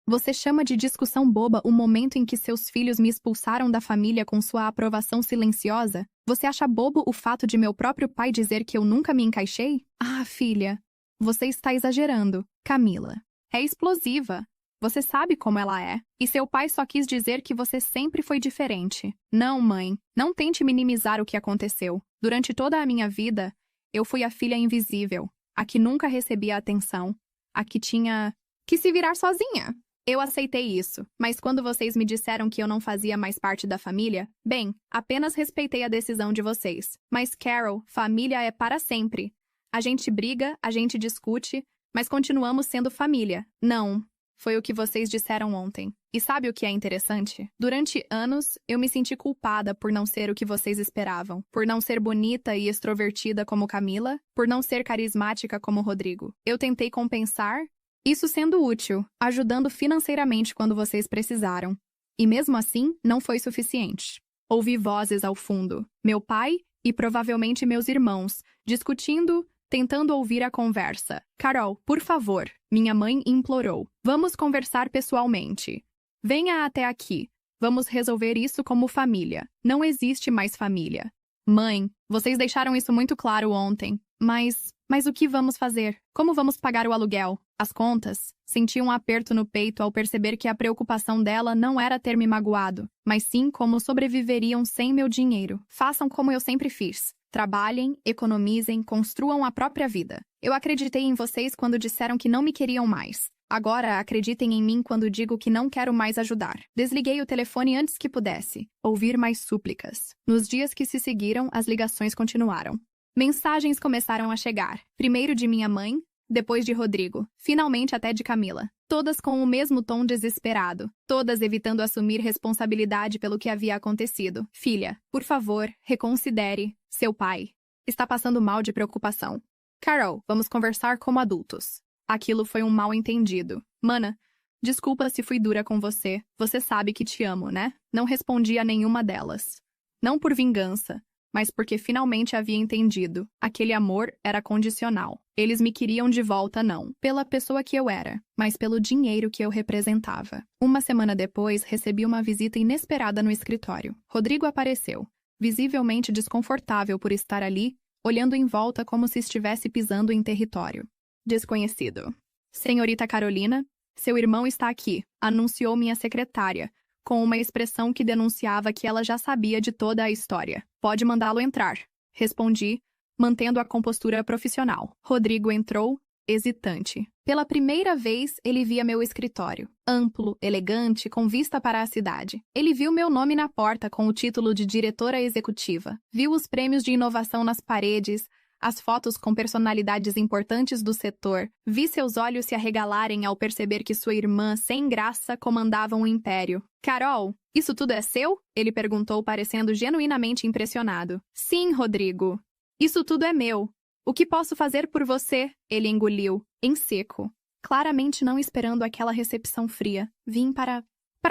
Você chama de discussão boba o momento em que seus filhos me expulsaram da família com sua aprovação silenciosa? Você acha bobo o fato de meu próprio pai dizer que eu nunca me encaixei? Ah, filha, você está exagerando. Camila é explosiva. Você sabe como ela é. E seu pai só quis dizer que você sempre foi diferente. Não, mãe, não tente minimizar o que aconteceu. Durante toda a minha vida, eu fui a filha invisível, a que nunca recebia atenção, a que tinha que se virar sozinha. Eu aceitei isso, mas quando vocês me disseram que eu não fazia mais parte da família, bem, apenas respeitei a decisão de vocês. Mas Carol, família é para sempre. A gente briga, a gente discute, mas continuamos sendo família. Não. Foi o que vocês disseram ontem. E sabe o que é interessante? Durante anos, eu me senti culpada por não ser o que vocês esperavam. Por não ser bonita e extrovertida como Camila. Por não ser carismática como Rodrigo. Eu tentei compensar, isso sendo útil, ajudando financeiramente quando vocês precisaram. E mesmo assim, não foi suficiente. Ouvi vozes ao fundo. Meu pai e provavelmente meus irmãos, discutindo, tentando ouvir a conversa. Carol, por favor, minha mãe implorou. Vamos conversar pessoalmente. Venha até aqui. Vamos resolver isso como família. Não existe mais família. Mãe, vocês deixaram isso muito claro ontem. Mas o que vamos fazer? Como vamos pagar o aluguel? As contas? Senti um aperto no peito ao perceber que a preocupação dela não era ter me magoado, mas sim como sobreviveriam sem meu dinheiro. Façam como eu sempre fiz. Trabalhem, economizem, construam a própria vida. Eu acreditei em vocês quando disseram que não me queriam mais. Agora acreditem em mim quando digo que não quero mais ajudar. Desliguei o telefone antes que pudesse ouvir mais súplicas. Nos dias que se seguiram, as ligações continuaram. Mensagens começaram a chegar. Primeiro de minha mãe, depois de Rodrigo, finalmente até de Camila. Todas com o mesmo tom desesperado. Todas evitando assumir responsabilidade pelo que havia acontecido. Filha, por favor, reconsidere. Seu pai está passando mal de preocupação. Carol, vamos conversar como adultos. Aquilo foi um mal-entendido. Mana, desculpa se fui dura com você. Você sabe que te amo, né? Não respondi a nenhuma delas. Não por vingança, mas porque finalmente havia entendido. Aquele amor era condicional. Eles me queriam de volta não pela pessoa que eu era, mas pelo dinheiro que eu representava. Uma semana depois, recebi uma visita inesperada no escritório. Rodrigo apareceu, visivelmente desconfortável por estar ali, olhando em volta como se estivesse pisando em território desconhecido. Senhorita Carolina, seu irmão está aqui, anunciou minha secretária, com uma expressão que denunciava que ela já sabia de toda a história. Pode mandá-lo entrar, respondi, mantendo a compostura profissional. Rodrigo entrou, hesitante. Pela primeira vez, ele via meu escritório. Amplo, elegante, com vista para a cidade. Ele viu meu nome na porta com o título de diretora executiva. Viu os prêmios de inovação nas paredes, as fotos com personalidades importantes do setor. Vi seus olhos se arregalarem ao perceber que sua irmã, sem graça, comandava um império. Carol, isso tudo é seu? Ele perguntou, parecendo genuinamente impressionado. Sim, Rodrigo. Isso tudo é meu. O que posso fazer por você? Ele engoliu, em seco. Claramente não esperando aquela recepção fria. Vim para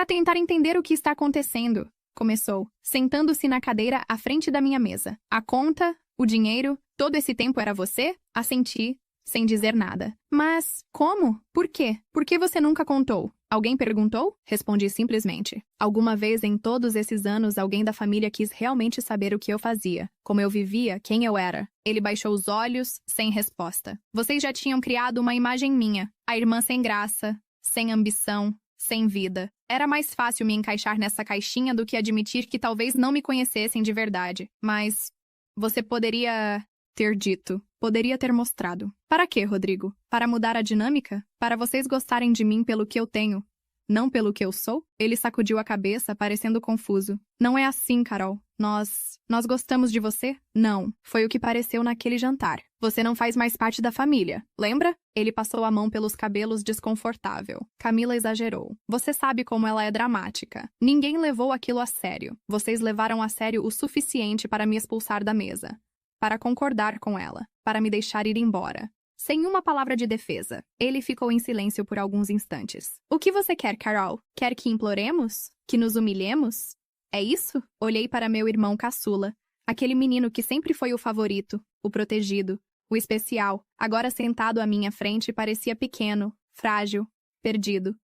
tentar entender o que está acontecendo, começou, sentando-se na cadeira à frente da minha mesa. A conta, o dinheiro, todo esse tempo era você? Assenti, sem dizer nada. Mas como? Por quê? Por que você nunca contou? Alguém perguntou? Respondi simplesmente. Alguma vez em todos esses anos alguém da família quis realmente saber o que eu fazia, como eu vivia, quem eu era. Ele baixou os olhos, sem resposta. Vocês já tinham criado uma imagem minha. A irmã sem graça, sem ambição, sem vida. Era mais fácil me encaixar nessa caixinha do que admitir que talvez não me conhecessem de verdade. Mas você poderia ter dito. Poderia ter mostrado. Para quê, Rodrigo? Para mudar a dinâmica? Para vocês gostarem de mim pelo que eu tenho, não pelo que eu sou? Ele sacudiu a cabeça, parecendo confuso. Não é assim, Carol. Nós gostamos de você? Não. Foi o que pareceu naquele jantar. Você não faz mais parte da família, lembra? Ele passou a mão pelos cabelos desconfortável. Camila exagerou. Você sabe como ela é dramática. Ninguém levou aquilo a sério. Vocês levaram a sério o suficiente para me expulsar da mesa. Para concordar com ela, para me deixar ir embora. Sem uma palavra de defesa, ele ficou em silêncio por alguns instantes. O que você quer, Carol? Quer que imploremos? Que nos humilhemos? É isso? Olhei para meu irmão caçula, aquele menino que sempre foi o favorito, o protegido, o especial, agora sentado à minha frente parecia pequeno, frágil, perdido.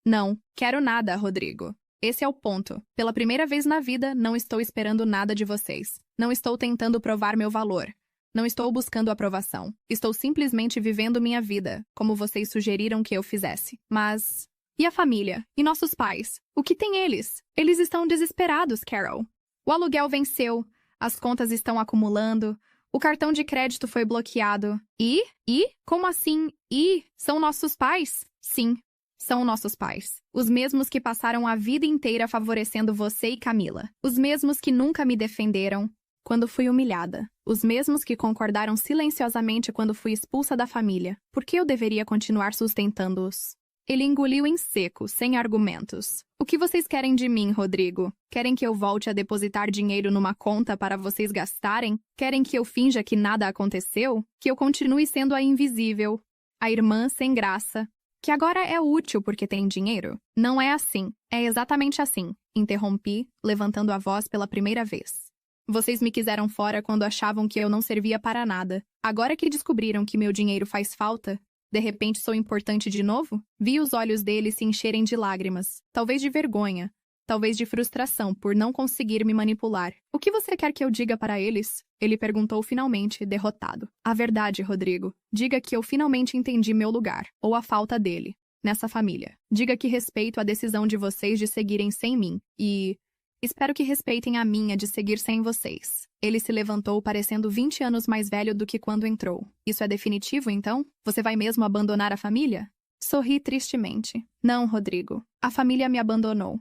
Não, quero nada, Rodrigo. Esse é o ponto. Pela primeira vez na vida, não estou esperando nada de vocês. Não estou tentando provar meu valor. Não estou buscando aprovação. Estou simplesmente vivendo minha vida, como vocês sugeriram que eu fizesse. Mas... e a família? E nossos pais? O que tem eles? Eles estão desesperados, Carol. O aluguel venceu. As contas estão acumulando. O cartão de crédito foi bloqueado. E? Como assim? São nossos pais? Sim. São nossos pais. Os mesmos que passaram a vida inteira favorecendo você e Camila. Os mesmos que nunca me defenderam quando fui humilhada. Os mesmos que concordaram silenciosamente quando fui expulsa da família. Por que eu deveria continuar sustentando-os? Ele engoliu em seco, sem argumentos. O que vocês querem de mim, Rodrigo? Querem que eu volte a depositar dinheiro numa conta para vocês gastarem? Querem que eu finja que nada aconteceu? Que eu continue sendo a invisível, a irmã sem graça, que agora é útil porque tem dinheiro? Não é assim. É exatamente assim. Interrompi, levantando a voz pela primeira vez. Vocês me quiseram fora quando achavam que eu não servia para nada. Agora que descobriram que meu dinheiro faz falta, de repente sou importante de novo? Vi os olhos dele se encherem de lágrimas. Talvez de vergonha. Talvez de frustração por não conseguir me manipular. O que você quer que eu diga para eles? Ele perguntou finalmente, derrotado. A verdade, Rodrigo. Diga que eu finalmente entendi meu lugar, ou a falta dele, nessa família. Diga que respeito a decisão de vocês de seguirem sem mim. E... espero que respeitem a minha de seguir sem vocês. Ele se levantou parecendo 20 anos mais velho do que quando entrou. Isso é definitivo, então? Você vai mesmo abandonar a família? Sorri tristemente. Não, Rodrigo. A família me abandonou.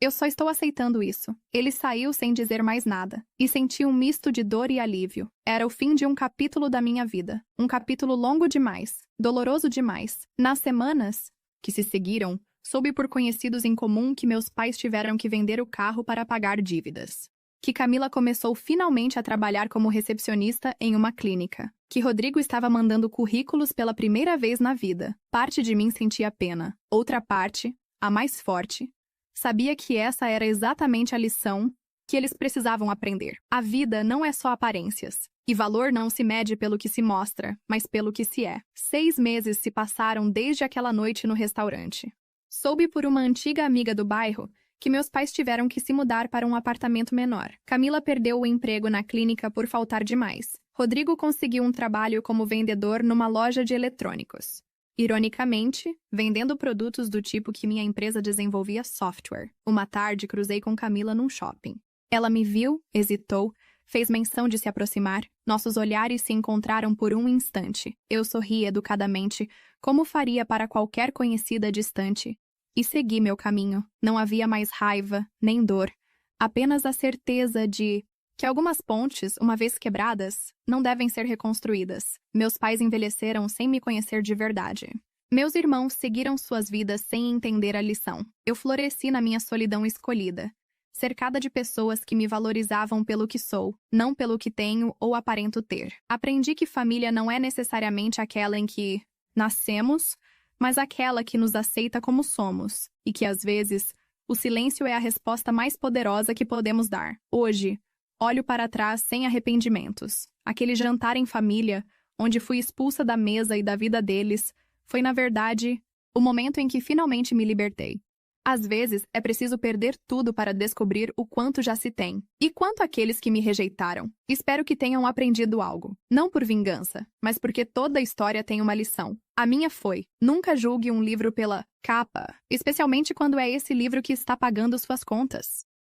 Eu só estou aceitando isso. Ele saiu sem dizer mais nada, e senti um misto de dor e alívio. Era o fim de um capítulo da minha vida. Um capítulo longo demais, doloroso demais. Nas semanas que se seguiram, soube por conhecidos em comum que meus pais tiveram que vender o carro para pagar dívidas. Que Camila começou finalmente a trabalhar como recepcionista em uma clínica. Que Rodrigo estava mandando currículos pela primeira vez na vida. Parte de mim sentia pena. Outra parte, a mais forte, sabia que essa era exatamente a lição que eles precisavam aprender. A vida não é só aparências. E valor não se mede pelo que se mostra, mas pelo que se é. 6 meses se passaram desde aquela noite no restaurante. Soube por uma antiga amiga do bairro que meus pais tiveram que se mudar para um apartamento menor. Camila perdeu o emprego na clínica por faltar demais. Rodrigo conseguiu um trabalho como vendedor numa loja de eletrônicos. Ironicamente, vendendo produtos do tipo que minha empresa desenvolvia software. Uma tarde cruzei com Camila num shopping. Ela me viu, hesitou, fez menção de se aproximar. Nossos olhares se encontraram por um instante. Eu sorri educadamente, como faria para qualquer conhecida distante, e segui meu caminho. Não havia mais raiva, nem dor, apenas a certeza de que algumas pontes, uma vez quebradas, não devem ser reconstruídas. Meus pais envelheceram sem me conhecer de verdade. Meus irmãos seguiram suas vidas sem entender a lição. Eu floresci na minha solidão escolhida, cercada de pessoas que me valorizavam pelo que sou, não pelo que tenho ou aparento ter. Aprendi que família não é necessariamente aquela em que nascemos, mas aquela que nos aceita como somos, e que, às vezes, o silêncio é a resposta mais poderosa que podemos dar. Hoje, olho para trás sem arrependimentos. Aquele jantar em família, onde fui expulsa da mesa e da vida deles, foi, na verdade, o momento em que finalmente me libertei. Às vezes, é preciso perder tudo para descobrir o quanto já se tem. E quanto àqueles que me rejeitaram, espero que tenham aprendido algo. Não por vingança, mas porque toda história tem uma lição. A minha foi: nunca julgue um livro pela capa, especialmente quando é esse livro que está pagando suas contas.